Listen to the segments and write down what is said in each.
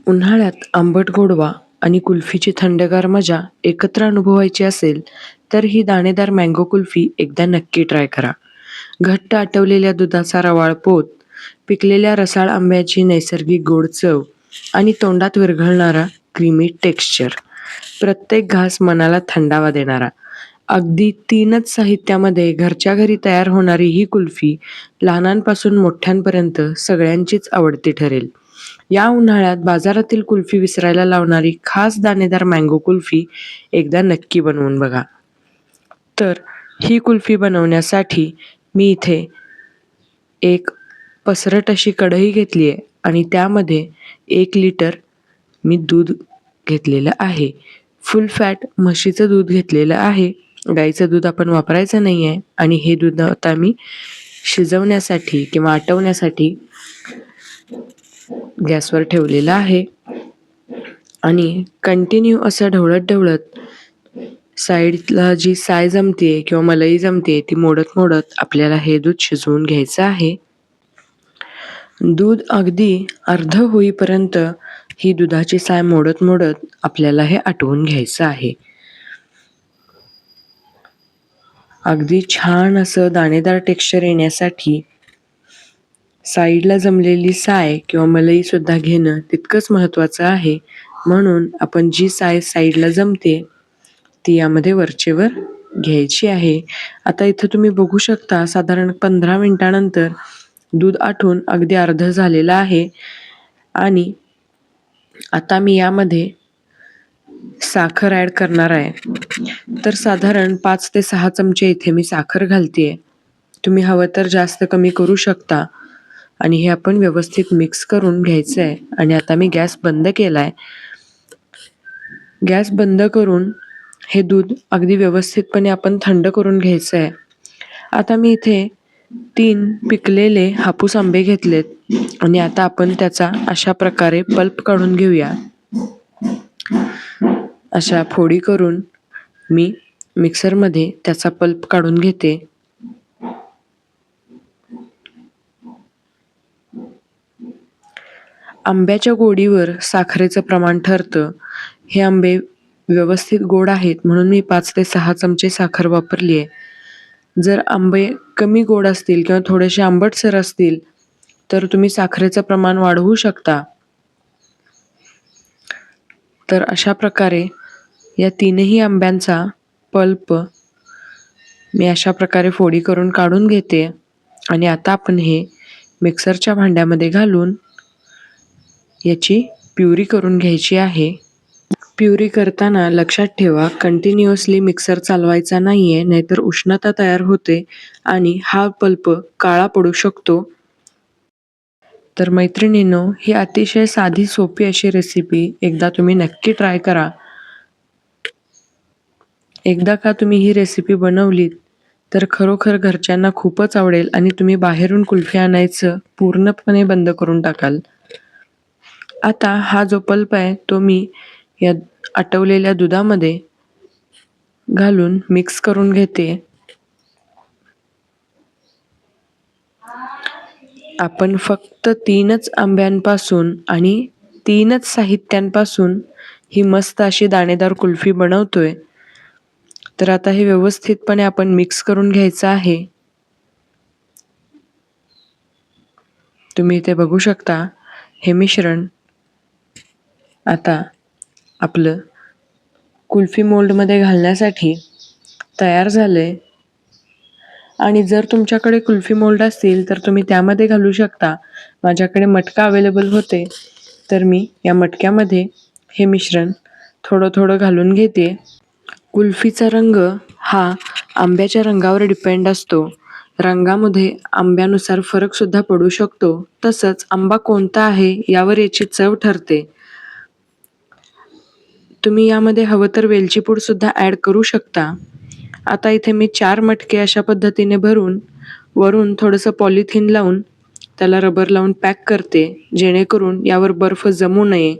उन्हाळ्यात आंबट गोडवा आणि कुल्फीची थंडगार मजा एकत्र अनुभवायची असेल तर ही दाणेदार मँगो कुल्फी एकदा नक्की ट्राय करा. घट्ट आटवलेल्या दुधाचा रवाळ पोत, पिकलेल्या रसाळ आंब्याची नैसर्गिक गोड चव आणि तोंडात विरघळणारा क्रीमी टेक्स्चर. प्रत्येक घास मनाला थंडावा देणारा. अगदी 3च साहित्यामध्ये घरच्या घरी तयार होणारी ही कुल्फी लहानांपासून मोठ्यांपर्यंत सगळ्यांचीच आवडती ठरेल. या उन्हाळ्यात बाजारातील कुल्फी विसरायला लावणारी खास दाणेदार मँगो कुल्फी एकदा नक्की बनवून बघा. तर ही कुल्फी बनवण्यासाठी मी इथे एक पसरट अशी कढई घेतली आहे आणि त्यामध्ये 1 लिटर मी दूध घेतलेलं आहे. फुल फॅट म्हशीचं दूध घेतलेलं आहे. गाईचं दूध आपण वापरायचं नाही आहे आणि हे दूध आता मी शिजवण्यासाठी किंवा आटवण्यासाठी गॅसवर ठेवलेलं आहे आणि कंटिन्यू असं ढवळत साईडला जी साय जमते किंवा मलाई जमते ती मोडत आपल्याला हे दूध शिजवून घ्यायचं आहे. दूध अगदी अर्ध होईपर्यंत ही दुधाची साय मोडत आपल्याला हे आटवून घ्यायचं आहे. अगदी छान असं दाणेदार टेक्स्चर येण्यासाठी साईडला जमलेली साय किंवा मलाई सुद्धा घेणं तितकंच महत्त्वाचं आहे. म्हणून आपण जी साय साईडला जमते ती यामध्ये वरचेवर घ्यायची आहे. आता इथं तुम्ही बघू शकता साधारण 15 मिनिटानंतर दूध आटून अगदी अर्ध झालेलं आहे आणि आता मी यामध्ये साखर ॲड करणार आहे. तर साधारण 5 ते 6 चमचे इथे मी साखर घालतेय. तुम्ही हवं तर जास्त कमी करू शकता आणि हे आपण व्यवस्थित मिक्स करून घ्यायचं आहे. आणि आता मी गॅस बंद केलाय. गॅस बंद करून हे दूध अगदी व्यवस्थितपणे आपण थंड करून घ्यायचं आहे. आता मी इथे 3 पिकलेले हापूस आंबे घेतलेत आणि आता आपण त्याचा अशा प्रकारे पल्प काढून घेऊया. अशा फोडी करून मी मिक्सरमध्ये त्याचा पल्प काढून घेते. आंब्याच्या गोडीवर साखरेचं प्रमाण ठरतं. हे आंबे व्यवस्थित गोड आहेत म्हणून मी 5 ते 6 चमचे साखर वापरली आहे. जर आंबे कमी गोड असतील किंवा थोडेसे आंबटसर असतील तर तुम्ही साखरेचं प्रमाण वाढवू शकता. तर अशा प्रकारे या 3ही आंब्यांचा पल्प मी अशा प्रकारे फोडी करून काढून घेते आणि आता आपण हे मिक्सरच्या भांड्यामध्ये घालून याची प्युरी करून घ्यायची आहे. प्युरी करताना लक्षात ठेवा कंटिन्युअसली मिक्सर चालवायचा नाहीये, नाहीतर उष्णता तयार होते आणि हा पल्प काळा पडू शकतो. तर मैत्रिणींनो, ही अतिशय साधी सोपी अशी रेसिपी एकदा तुम्ही नक्की ट्राय करा. एकदा का तुम्ही ही रेसिपी बनवलीत तर खरोखर घरच्यांना खूपच आवडेल आणि तुम्ही बाहेरून कुल्फी आणायचं पूर्णपणे बंद करून टाकाल. आता हा जो पल्प आहे तो मी या आटवलेल्या दुधामध्ये घालून मिक्स करून घेते. आपण फक्त 3च आंब्यांपासून आणि 3च साहित्यांपासून ही मस्त अशी दाणेदार कुल्फी बनवतोय. तर आता हे व्यवस्थितपणे आपण मिक्स करून घ्यायचं आहे. तुम्ही इथे बघू शकता हे मिश्रण आता आपलं कुल्फी मोल्डमध्ये घालण्यासाठी तयार झालंय. आणि जर तुमच्याकडे कुल्फी मोल्ड असतील तर तुम्ही त्यामध्ये घालू शकता. माझ्याकडे मटका अवेलेबल होते तर मी या मटक्यामध्ये हे मिश्रण थोडं घालून घेते. कुल्फीचा रंग हा आंब्याच्या रंगावर डिपेंड असतो. रंगामध्ये आंब्यानुसार फरक सुद्धा पडू शकतो. तसंच आंबा कोणता आहे यावर याची चव ठरते. तुम्ही यामध्ये हवं तर वेलची पूड सुद्धा ॲड करू शकता. आता इथे मी 4 मटके अशा पद्धतीने भरून वरून थोडंसं पॉलिथिन लावून त्याला रबर लावून पॅक करते, जेणेकरून यावर बर्फ जमू नये.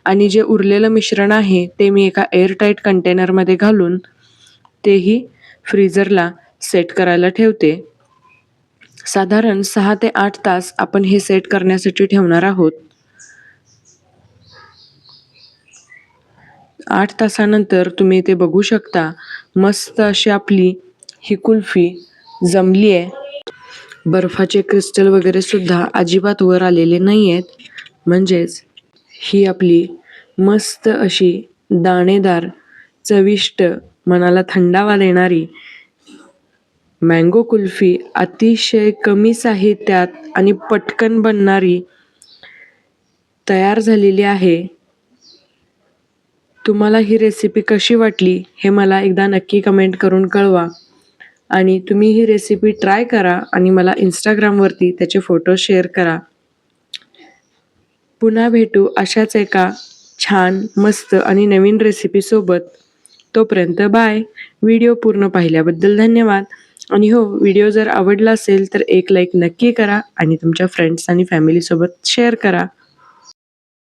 आणि जे उरलेलं मिश्रण आहे ते मी एका एअरटाईट कंटेनरमध्ये घालून तेही फ्रीजरला सेट करायला ठेवते. साधारण 6 ते 8 तास आपण हे सेट करण्यासाठी ठेवणार आहोत. 8 तासानंतर तुम्ही ते बघू शकता, मस्त अशी आपली ही कुल्फी जमली आहे. बर्फाचे क्रिस्टल वगैरे सुद्धा अजिबात वर आलेले नाही आहेत. म्हणजेच ही आपली मस्त अशी दाणेदार, चविष्ट, मनाला थंडावा देणारी मँगो कुल्फी अतिशय कमी साहित्यात आणि पटकन बनणारी तयार झालेली आहे. तुम्हाला ही रेसिपी कशी वाटली हे मला एकदा नक्की कमेंट करून कळवा आणि तुम्ही ही रेसिपी ट्राय करा आणि मला Instagramवरती त्याचे फोटो शेअर करा. पुन्हा भेटू अशाच एका छान, मस्त आणि नवीन रेसिपीसोबत. तोपर्यंत बाय. व्हिडिओ पूर्ण पाहिल्याबद्दल धन्यवाद. आणि हो, व्हिडिओ जर आवडला असेल तर एक लाईक नक्की करा आणि तुमच्या फ्रेंड्स आणि फॅमिलीसोबत शेअर करा.